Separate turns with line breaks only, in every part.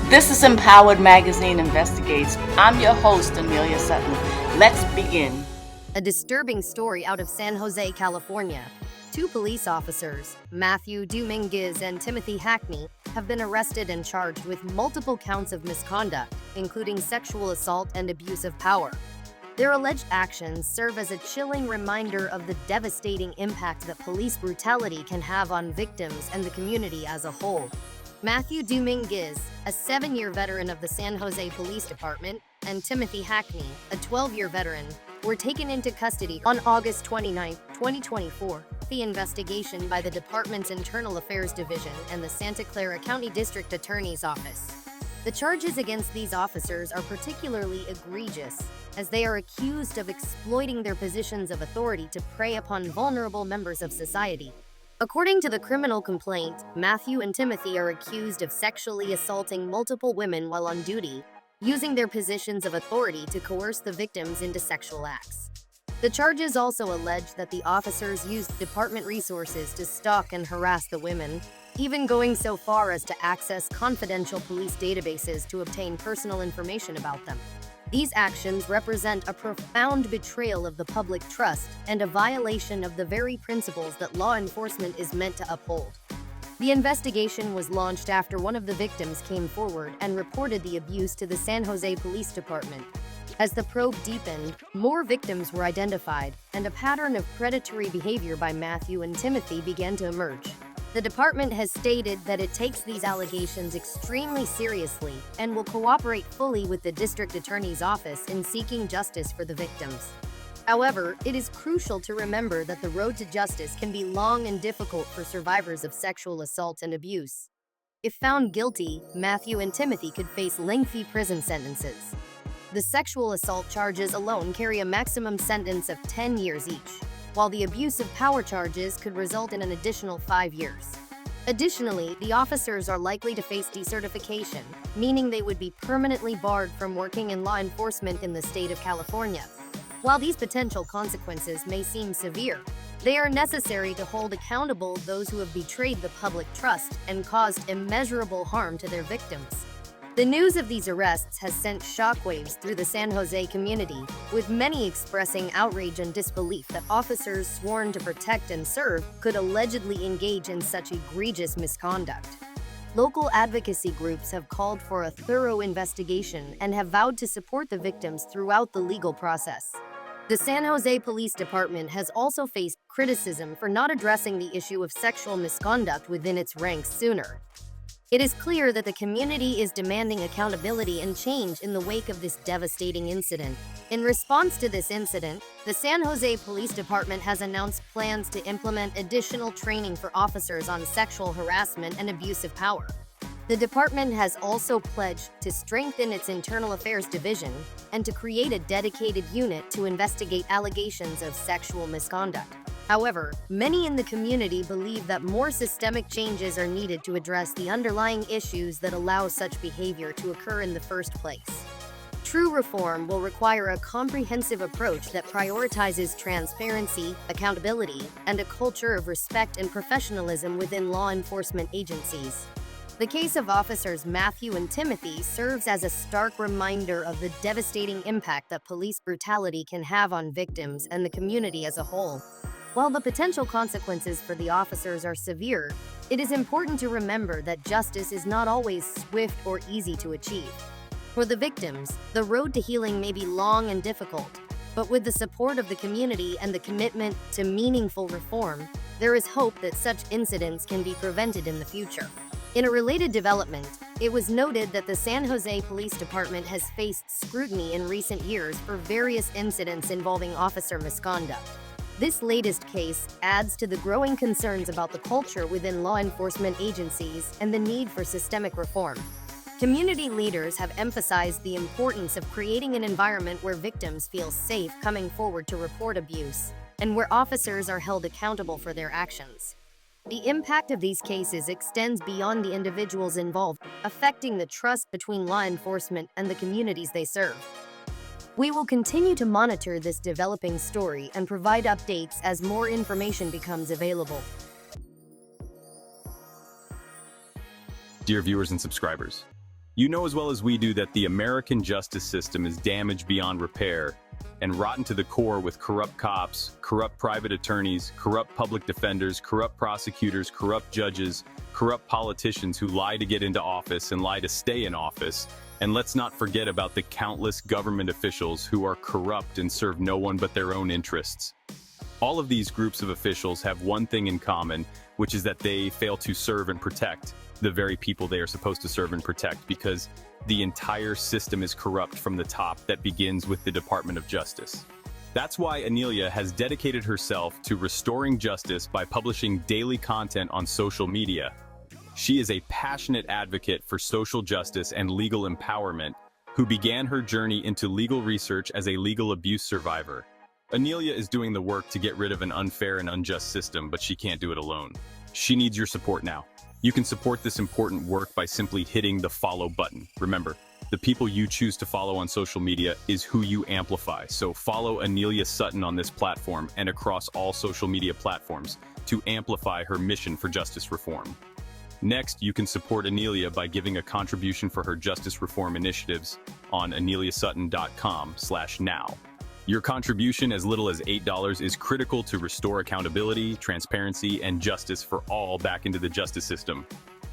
This is Empowered Magazine Investigates. I'm your host, Anelia Sutton. Let's begin.
A disturbing story out of San Jose, California. Two police officers, Matthew Dominguez and Timothy Hackney, have been arrested and charged with multiple counts of misconduct, including sexual assault and abuse of power. Their alleged actions serve as a chilling reminder of the devastating impact that police brutality can have on victims and the community as a whole. Matthew Dominguez, a 7-year veteran of the San Jose Police Department, and Timothy Hackney, a 12-year veteran, were taken into custody on August 29, 2024. The investigation by the department's Internal Affairs Division and the Santa Clara County District Attorney's Office. The charges against these officers are particularly egregious, as they are accused of exploiting their positions of authority to prey upon vulnerable members of society. According to the criminal complaint, Matthew and Timothy are accused of sexually assaulting multiple women while on duty, using their positions of authority to coerce the victims into sexual acts. The charges also allege that the officers used department resources to stalk and harass the women, even going so far as to access confidential police databases to obtain personal information about them. These actions represent a profound betrayal of the public trust and a violation of the very principles that law enforcement is meant to uphold. The investigation was launched after one of the victims came forward and reported the abuse to the San Jose Police Department. As the probe deepened, more victims were identified, and a pattern of predatory behavior by Matthew and Timothy began to emerge. The department has stated that it takes these allegations extremely seriously and will cooperate fully with the district attorney's office in seeking justice for the victims. However, it is crucial to remember that the road to justice can be long and difficult for survivors of sexual assault and abuse. If found guilty, Matthew and Timothy could face lengthy prison sentences. The sexual assault charges alone carry a maximum sentence of 10 years each, while the abuse of power charges could result in an additional 5 years. Additionally, the officers are likely to face decertification, meaning they would be permanently barred from working in law enforcement in the state of California. While these potential consequences may seem severe, they are necessary to hold accountable those who have betrayed the public trust and caused immeasurable harm to their victims. The news of these arrests has sent shockwaves through the San Jose community, with many expressing outrage and disbelief that officers sworn to protect and serve could allegedly engage in such egregious misconduct. Local advocacy groups have called for a thorough investigation and have vowed to support the victims throughout the legal process. The San Jose Police Department has also faced criticism for not addressing the issue of sexual misconduct within its ranks sooner. It is clear that the community is demanding accountability and change in the wake of this devastating incident. In response to this incident, the San Jose Police Department has announced plans to implement additional training for officers on sexual harassment and abuse of power. The department has also pledged to strengthen its Internal Affairs Division and to create a dedicated unit to investigate allegations of sexual misconduct. However, many in the community believe that more systemic changes are needed to address the underlying issues that allow such behavior to occur in the first place. True reform will require a comprehensive approach that prioritizes transparency, accountability, and a culture of respect and professionalism within law enforcement agencies. The case of officers Matthew and Timothy serves as a stark reminder of the devastating impact that police brutality can have on victims and the community as a whole. While the potential consequences for the officers are severe, it is important to remember that justice is not always swift or easy to achieve. For the victims, the road to healing may be long and difficult, but with the support of the community and the commitment to meaningful reform, there is hope that such incidents can be prevented in the future. In a related development, it was noted that the San Jose Police Department has faced scrutiny in recent years for various incidents involving officer misconduct. This latest case adds to the growing concerns about the culture within law enforcement agencies and the need for systemic reform. Community leaders have emphasized the importance of creating an environment where victims feel safe coming forward to report abuse, and where officers are held accountable for their actions. The impact of these cases extends beyond the individuals involved, affecting the trust between law enforcement and the communities they serve. We will continue to monitor this developing story and provide updates as more information becomes available.
Dear viewers and subscribers, You know as well as we do that the American justice system is damaged beyond repair and rotten to the core with corrupt cops, corrupt private attorneys, corrupt public defenders, corrupt prosecutors, corrupt judges, corrupt politicians who lie to get into office and lie to stay in office. And let's not forget about the countless government officials who are corrupt and serve no one but their own interests. All of these groups of officials have one thing in common, which is that they fail to serve and protect the very people they are supposed to serve and protect, because the entire system is corrupt from the top. That begins with the Department of Justice. That's why Anelia has dedicated herself to restoring justice by publishing daily content on social media. She is a passionate advocate for social justice and legal empowerment, who began her journey into legal research as a legal abuse survivor. Anelia is doing the work to get rid of an unfair and unjust system, but she can't do it alone. She needs your support now. You can support this important work by simply hitting the follow button. Remember, the people you choose to follow on social media is who you amplify. So follow Anelia Sutton on this platform and across all social media platforms to amplify her mission for justice reform. Next, you can support Anelia by giving a contribution for her justice reform initiatives on aneliasutton.com/now. Your contribution, as little as $8, is critical to restore accountability, transparency, and justice for all back into the justice system.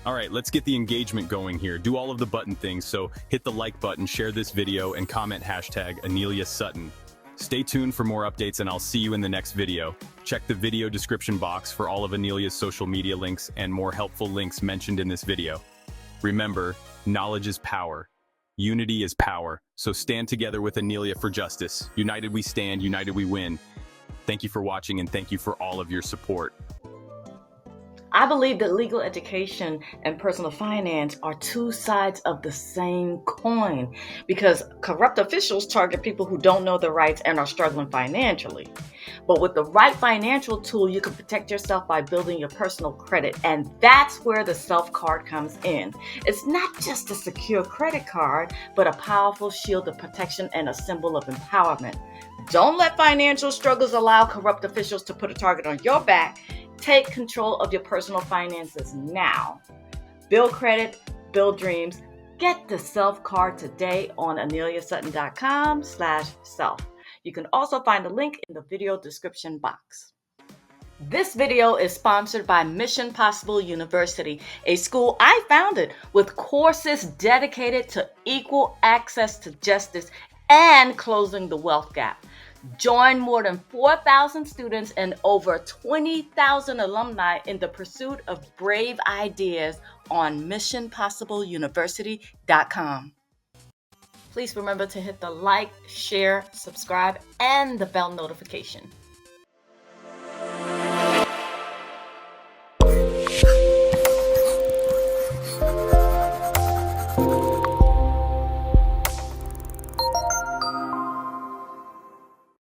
All right, let's get the engagement going here. Do all of the button things, so hit the like button, share this video, and comment hashtag Anelia Sutton. Stay tuned for more updates, and I'll see you in the next video. Check the video description box for all of Anelia's social media links and more helpful links mentioned in this video. Remember, knowledge is power. Unity is power, so stand together with Anelia for justice. United we stand, united we win. Thank you for watching, and thank you for all of your support.
I believe that legal education and personal finance are two sides of the same coin, because corrupt officials target people who don't know their rights and are struggling financially. But with the right financial tool, you can protect yourself by building your personal credit, and that's where the Self card comes in. It's not just a secure credit card, but a powerful shield of protection and a symbol of empowerment. Don't let financial struggles allow corrupt officials to put a target on your back. Take control of your personal finances now. Build credit, build dreams. Get the Self card today on aneliasutton.com/self. You can also find a link in the video description box. This video is sponsored by Mission Possible University, a school I founded with courses dedicated to equal access to justice and closing the wealth gap. Join more than 4,000 students and over 20,000 alumni in the pursuit of brave ideas on missionpossibleuniversity.com. Please remember to hit the like, share, subscribe, and the bell notification.